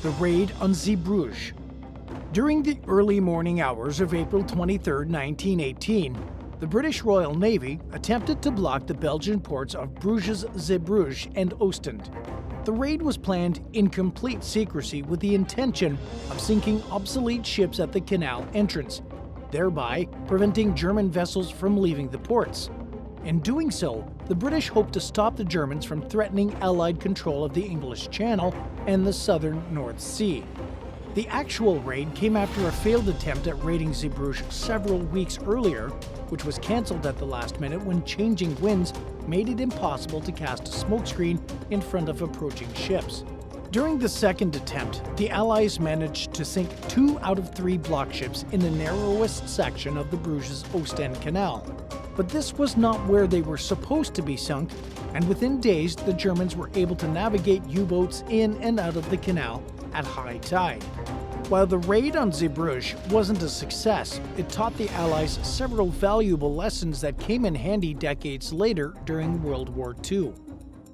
the raid on Zeebrugge. During the early morning hours of April 23, 1918, the British Royal Navy attempted to block the Belgian ports of Bruges, Zeebrugge, and Ostend. The raid was planned in complete secrecy with the intention of sinking obsolete ships at the canal entrance, thereby preventing German vessels from leaving the ports. In doing so, the British hoped to stop the Germans from threatening Allied control of the English Channel and the southern North Sea. The actual raid came after a failed attempt at raiding Zeebrugge several weeks earlier, which was cancelled at the last minute when changing winds made it impossible to cast a smokescreen in front of approaching ships. During the second attempt, the Allies managed to sink 2 out of 3 block ships in the narrowest section of the Bruges-Ostend Canal. But this was not where they were supposed to be sunk, and within days the Germans were able to navigate U-boats in and out of the canal at high tide. While the raid on Zeebrugge wasn't a success, it taught the Allies several valuable lessons that came in handy decades later during World War II.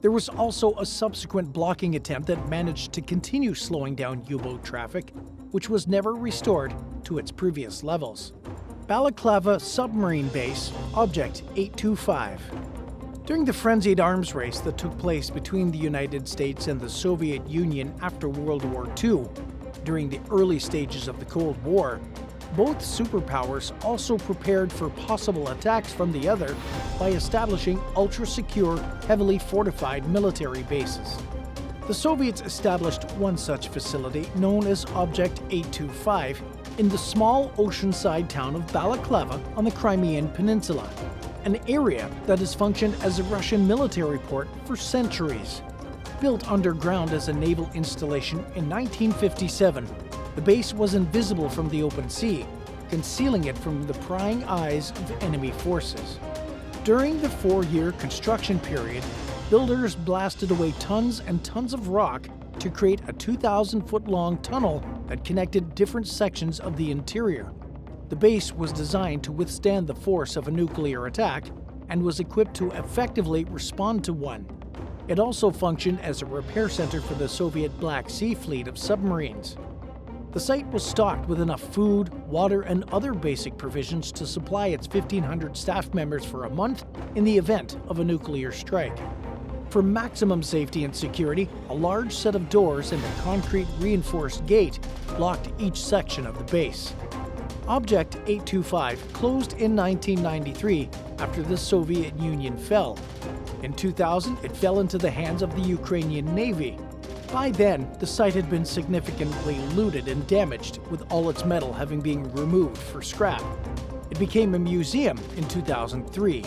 There was also a subsequent blocking attempt that managed to continue slowing down U-boat traffic, which was never restored to its previous levels. Balaclava Submarine Base, Object 825. During the frenzied arms race that took place between the United States and the Soviet Union after World War II, during the early stages of the Cold War, both superpowers also prepared for possible attacks from the other by establishing ultra-secure, heavily fortified military bases. The Soviets established one such facility, known as Object 825, in the small oceanside town of Balaclava on the Crimean Peninsula, an area that has functioned as a Russian military port for centuries. Built underground as a naval installation in 1957, the base was invisible from the open sea, concealing it from the prying eyes of enemy forces. During the 4-year construction period, builders blasted away tons and tons of rock to create a 2,000-foot-long tunnel that connected different sections of the interior. The base was designed to withstand the force of a nuclear attack and was equipped to effectively respond to one. It also functioned as a repair center for the Soviet Black Sea fleet of submarines. The site was stocked with enough food, water, and other basic provisions to supply its 1,500 staff members for a month in the event of a nuclear strike. For maximum safety and security, a large set of doors and a concrete reinforced gate blocked each section of the base. Object 825 closed in 1993 after the Soviet Union fell. In 2000, it fell into the hands of the Ukrainian Navy. By then, the site had been significantly looted and damaged, with all its metal having been removed for scrap. It became a museum in 2003.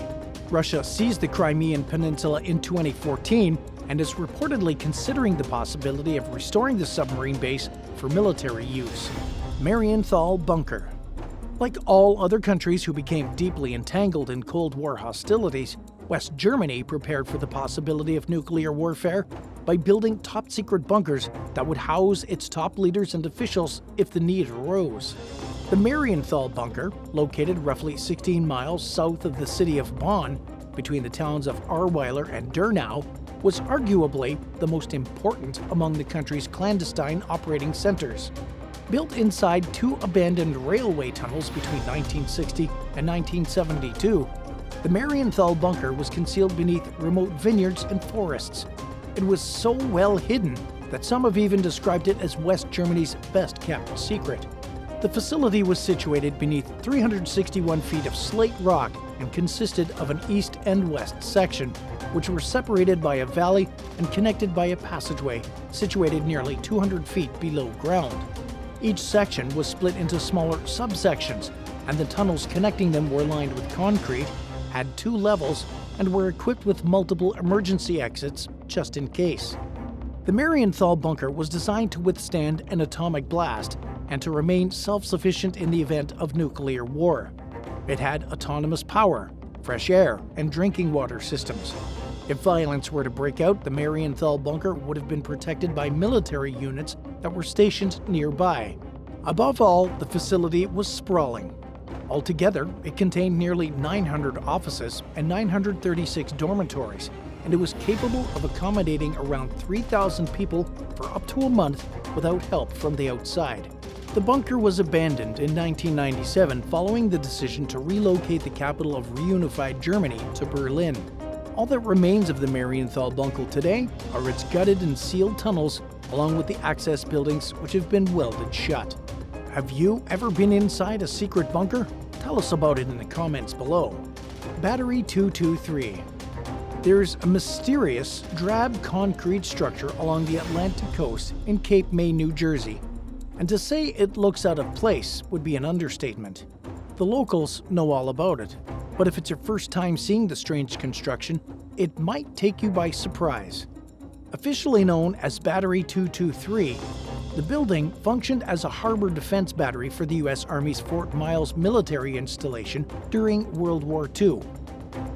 Russia seized the Crimean Peninsula in 2014 and is reportedly considering the possibility of restoring the submarine base for military use. Marienthal Bunker. Like all other countries who became deeply entangled in Cold War hostilities, West Germany prepared for the possibility of nuclear warfare by building top-secret bunkers that would house its top leaders and officials if the need arose. The Marienthal Bunker, located roughly 16 miles south of the city of Bonn, between the towns of Ahrweiler and Durnau, was arguably the most important among the country's clandestine operating centers. Built inside 2 abandoned railway tunnels between 1960 and 1972, the Marienthal Bunker was concealed beneath remote vineyards and forests. It was so well hidden that some have even described it as West Germany's best-kept secret. The facility was situated beneath 361 feet of slate rock and consisted of an east and west section, which were separated by a valley and connected by a passageway situated nearly 200 feet below ground. Each section was split into smaller subsections, and the tunnels connecting them were lined with concrete, had 2 levels, and were equipped with multiple emergency exits just in case. The Marienthal Bunker was designed to withstand an atomic blast and to remain self-sufficient in the event of nuclear war. It had autonomous power, fresh air, and drinking water systems. If violence were to break out, the Marienthal Bunker would have been protected by military units that were stationed nearby. Above all, the facility was sprawling. Altogether, it contained nearly 900 offices and 936 dormitories, and it was capable of accommodating around 3,000 people for up to a month without help from the outside. The bunker was abandoned in 1997 following the decision to relocate the capital of reunified Germany to Berlin. All that remains of the Marienthal Bunker today are its gutted and sealed tunnels, along with the access buildings which have been welded shut. Have you ever been inside a secret bunker? Tell us about it in the comments below. Battery 223. There's a mysterious, drab concrete structure along the Atlantic coast in Cape May, New Jersey. And to say it looks out of place would be an understatement. The locals know all about it, but if it's your first time seeing the strange construction, it might take you by surprise. Officially known as Battery 223, the building functioned as a harbor defense battery for the U.S. Army's Fort Miles military installation during World War II.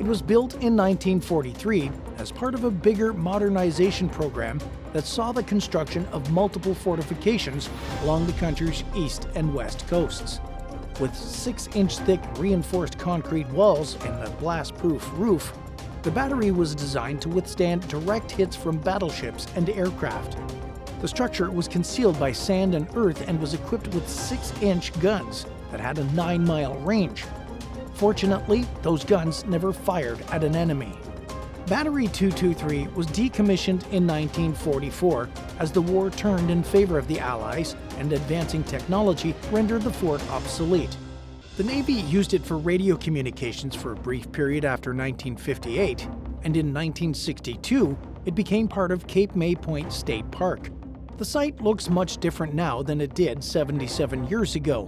It was built in 1943 as part of a bigger modernization program that saw the construction of multiple fortifications along the country's east and west coasts. With 6-inch thick reinforced concrete walls and a blast-proof roof, the battery was designed to withstand direct hits from battleships and aircraft. The structure was concealed by sand and earth and was equipped with 6-inch guns that had a 9-mile range. Fortunately, those guns never fired at an enemy. Battery 223 was decommissioned in 1944 as the war turned in favor of the Allies and advancing technology rendered the fort obsolete. The Navy used it for radio communications for a brief period after 1958, and in 1962 it became part of Cape May Point State Park. The site looks much different now than it did 77 years ago.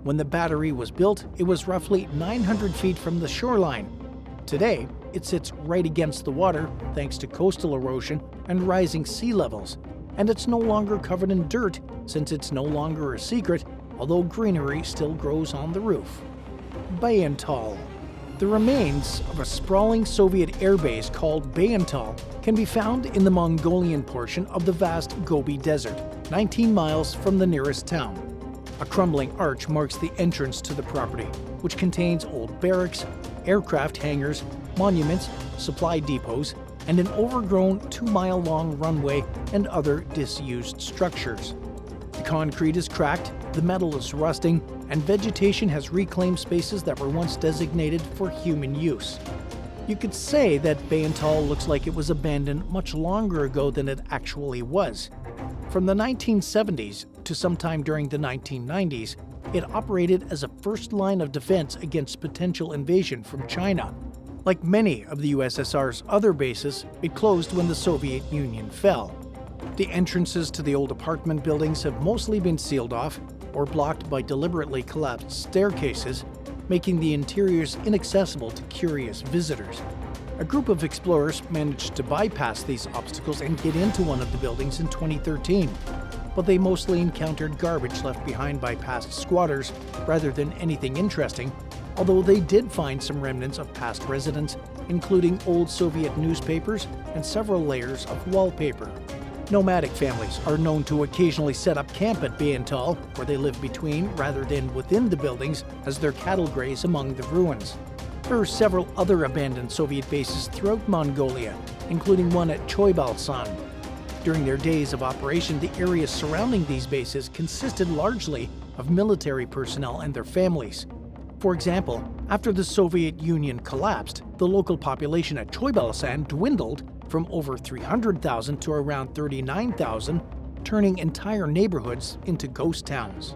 When the battery was built, it was roughly 900 feet from the shoreline. Today, it sits right against the water thanks to coastal erosion and rising sea levels, and it's no longer covered in dirt since it's no longer a secret, although greenery still grows on the roof. Bayantal. The remains of a sprawling Soviet air base called Bayantal can be found in the Mongolian portion of the vast Gobi Desert, 19 miles from the nearest town. A crumbling arch marks the entrance to the property, which contains old barracks, aircraft hangars, monuments, supply depots, and an overgrown 2-mile-long runway and other disused structures. The concrete is cracked, the metal is rusting, and vegetation has reclaimed spaces that were once designated for human use. You could say that Bayantal looks like it was abandoned much longer ago than it actually was. From the 1970s to sometime during the 1990s, it operated as a first line of defense against potential invasion from China. Like many of the USSR's other bases, it closed when the Soviet Union fell. The entrances to the old apartment buildings have mostly been sealed off or blocked by deliberately collapsed staircases, making the interiors inaccessible to curious visitors. A group of explorers managed to bypass these obstacles and get into one of the buildings in 2013, but they mostly encountered garbage left behind by past squatters rather than anything interesting, although they did find some remnants of past residents, including old Soviet newspapers and several layers of wallpaper. Nomadic families are known to occasionally set up camp at Bayantal, where they live between rather than within the buildings as their cattle graze among the ruins. There are several other abandoned Soviet bases throughout Mongolia, including one at Choibalsan. During their days of operation, the areas surrounding these bases consisted largely of military personnel and their families. For example, after the Soviet Union collapsed, the local population at Choibalsan dwindled from over 300,000 to around 39,000, turning entire neighborhoods into ghost towns.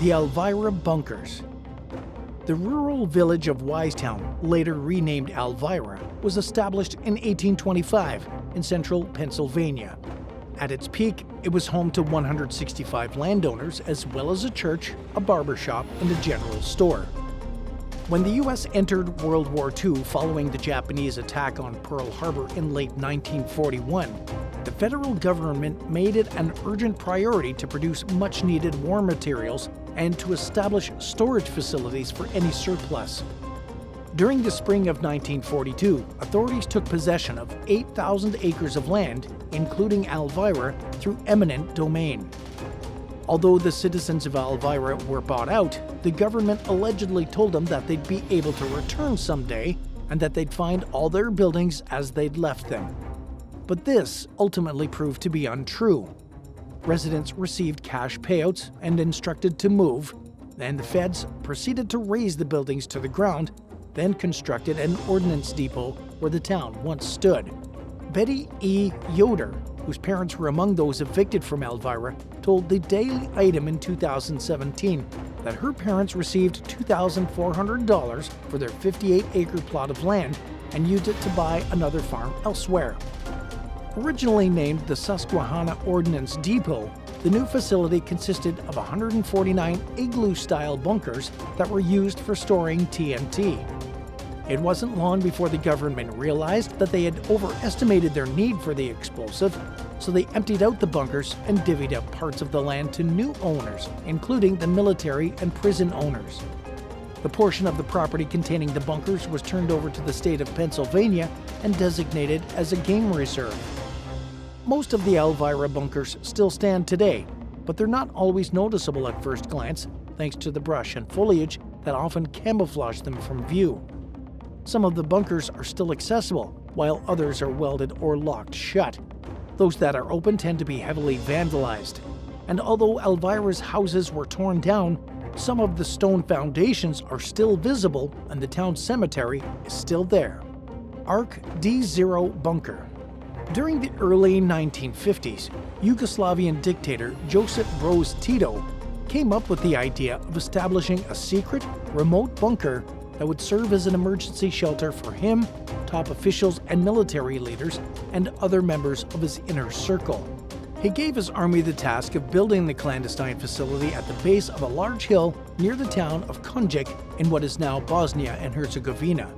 The Alvira Bunkers. The rural village of Wisetown, later renamed Alvira, was established in 1825 in central Pennsylvania. At its peak, it was home to 165 landowners, as well as a church, a barber shop, and a general store. When the U.S. entered World War II following the Japanese attack on Pearl Harbor in late 1941, the federal government made it an urgent priority to produce much-needed war materials and to establish storage facilities for any surplus. During the spring of 1942, authorities took possession of 8,000 acres of land, including Alvira, through eminent domain. Although the citizens of Alvira were bought out, the government allegedly told them that they'd be able to return someday and that they'd find all their buildings as they'd left them. But this ultimately proved to be untrue. Residents received cash payouts and instructed to move, and the feds proceeded to raze the buildings to the ground, then constructed an ordnance depot where the town once stood. Betty E. Yoder, whose parents were among those evicted from Alvira, told the Daily Item in 2017 that her parents received $2,400 for their 58-acre plot of land and used it to buy another farm elsewhere. Originally named the Susquehanna Ordnance Depot, the new facility consisted of 149 igloo-style bunkers that were used for storing TNT. It wasn't long before the government realized that they had overestimated their need for the explosive, so they emptied out the bunkers and divvied up parts of the land to new owners, including the military and prison owners. The portion of the property containing the bunkers was turned over to the state of Pennsylvania and designated as a game reserve. Most of the Alvira bunkers still stand today, but they're not always noticeable at first glance thanks to the brush and foliage that often camouflage them from view. Some of the bunkers are still accessible, while others are welded or locked shut. Those that are open tend to be heavily vandalized. And although Alvira's houses were torn down, some of the stone foundations are still visible and the town cemetery is still there. Ark D-0 Bunker. During the early 1950s, Yugoslavian dictator Josip Broz Tito came up with the idea of establishing a secret, remote bunker that would serve as an emergency shelter for him, top officials and military leaders, and other members of his inner circle. He gave his army the task of building the clandestine facility at the base of a large hill near the town of Konjic in what is now Bosnia and Herzegovina.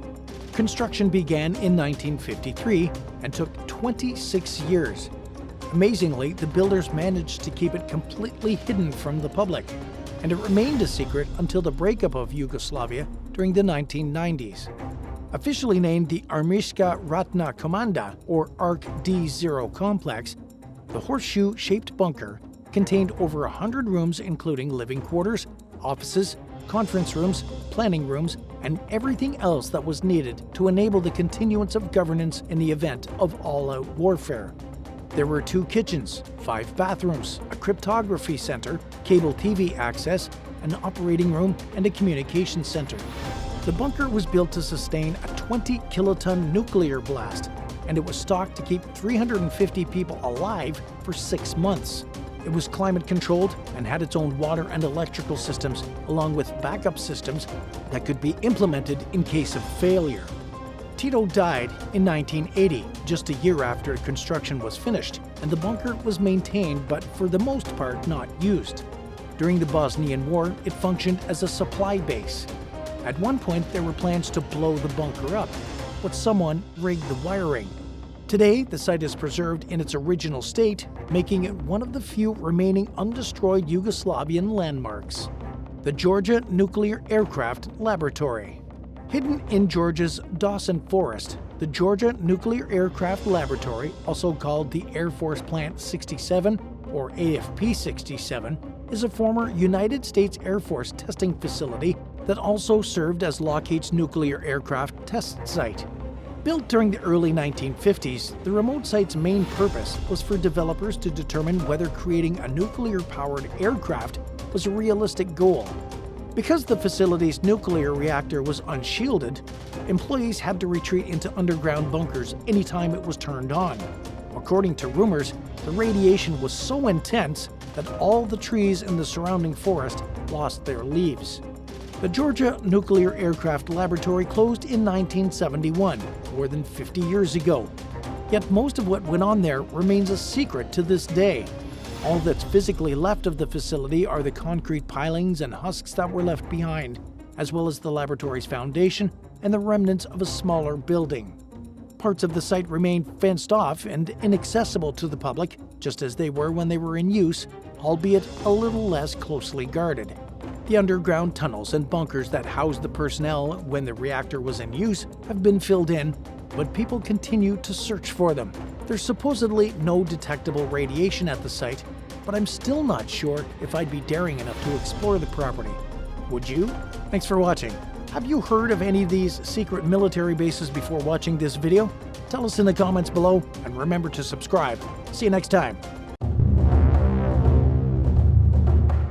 Construction began in 1953 and took 26 years. Amazingly, the builders managed to keep it completely hidden from the public, and it remained a secret until the breakup of Yugoslavia during the 1990s. Officially named the Armijska Ratna Komanda, or Ark D-0 complex, the horseshoe-shaped bunker contained over 100 rooms including living quarters, offices, conference rooms, planning rooms, and everything else that was needed to enable the continuance of governance in the event of all-out warfare. There were 2 kitchens, 5 bathrooms, a cryptography center, cable TV access, an operating room, and a communications center. The bunker was built to sustain a 20-kiloton nuclear blast, and it was stocked to keep 350 people alive for 6 months. It was climate-controlled and had its own water and electrical systems, along with backup systems that could be implemented in case of failure. Tito died in 1980, just a year after construction was finished, and the bunker was maintained but for the most part not used. During the Bosnian War, it functioned as a supply base. At one point, there were plans to blow the bunker up, but someone rigged the wiring. Today, the site is preserved in its original state, making it one of the few remaining undestroyed Yugoslavian landmarks. The Georgia Nuclear Aircraft Laboratory. Hidden in Georgia's Dawson Forest, the Georgia Nuclear Aircraft Laboratory, also called the Air Force Plant 67 or AFP-67, is a former United States Air Force testing facility that also served as Lockheed's nuclear aircraft test site. Built during the early 1950s, the remote site's main purpose was for developers to determine whether creating a nuclear-powered aircraft was a realistic goal. Because the facility's nuclear reactor was unshielded, employees had to retreat into underground bunkers anytime it was turned on. According to rumors, the radiation was so intense that all the trees in the surrounding forest lost their leaves. The Georgia Nuclear Aircraft Laboratory closed in 1971, more than 50 years ago. Yet most of what went on there remains a secret to this day. All that's physically left of the facility are the concrete pilings and husks that were left behind, as well as the laboratory's foundation and the remnants of a smaller building. Parts of the site remain fenced off and inaccessible to the public, just as they were when they were in use, albeit a little less closely guarded. The underground tunnels and bunkers that housed the personnel when the reactor was in use have been filled in, but people continue to search for them. There's supposedly no detectable radiation at the site, but I'm still not sure if I'd be daring enough to explore the property. Would you? Thanks for watching. Have you heard of any of these secret military bases before watching this video? Tell us in the comments below, and remember to subscribe. See you next time.